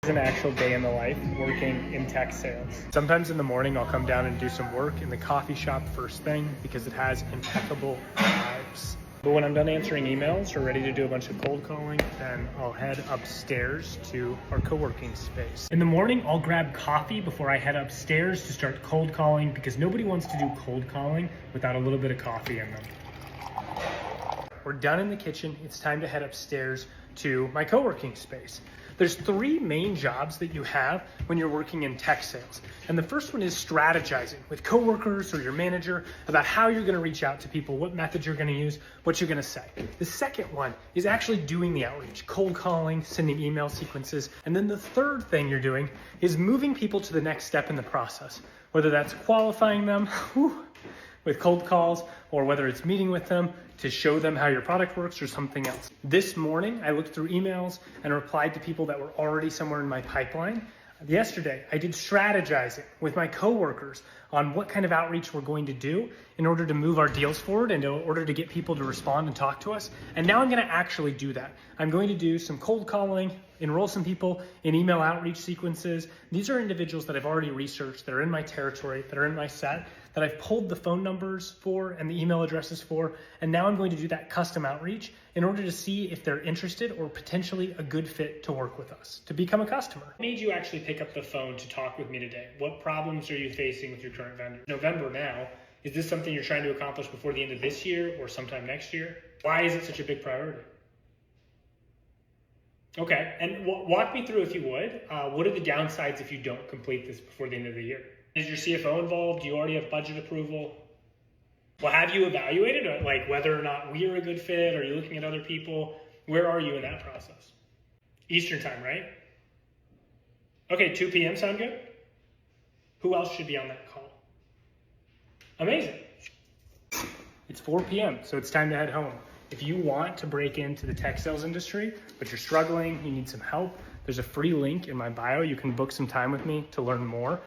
It's an actual day in the life working in tech sales. Sometimes in the morning, I'll come down and do some work in the coffee shop first thing because it has impeccable vibes. But when I'm done answering emails or ready to do a bunch of cold calling, then I'll head upstairs to our co-working space. In the morning, I'll grab coffee before I head upstairs to start cold calling because nobody wants to do cold calling without a little bit of coffee in them. We're done in the kitchen. It's time to head upstairs to my co-working space. There's three main jobs that you have when you're working in tech sales. And the first one is strategizing with coworkers or your manager about how you're gonna reach out to people, what methods you're gonna use, what you're gonna say. The second one is actually doing the outreach, cold calling, sending email sequences. And then the third thing you're doing is moving people to the next step in the process, whether that's qualifying them with cold calls, or whether it's meeting with them to show them how your product works or something else. This morning, I looked through emails and replied to people that were already somewhere in my pipeline. Yesterday, I did strategizing with my coworkers on what kind of outreach we're going to do in order to move our deals forward and in order to get people to respond and talk to us. And now I'm gonna actually do that. I'm going to do some cold calling, enroll some people in email outreach sequences. These are individuals that I've already researched, that are in my territory, that are in my set, that I've pulled the phone numbers for and the email addresses for. And now I'm going to do that custom outreach in order to see if they're interested or potentially a good fit to work with us, to become a customer. What made you actually pick up the phone to talk with me today? What problems are you facing with your current vendor? November now, is this something you're trying to accomplish before the end of this year or sometime next year? Why is it such a big priority? Okay, and walk me through, if you would, what are the downsides if you don't complete this before the end of the year? Is your CFO involved? Do you already have budget approval? Well, have you evaluated like whether or not we are a good fit? Are you looking at other people? Where are you in that process? Eastern time, right? Okay, 2 p.m. sound good? Who else should be on that call? Amazing. It's 4 p.m., so it's time to head home. If you want to break into the tech sales industry, but you're struggling, you need some help, there's a free link in my bio. You can book some time with me to learn more.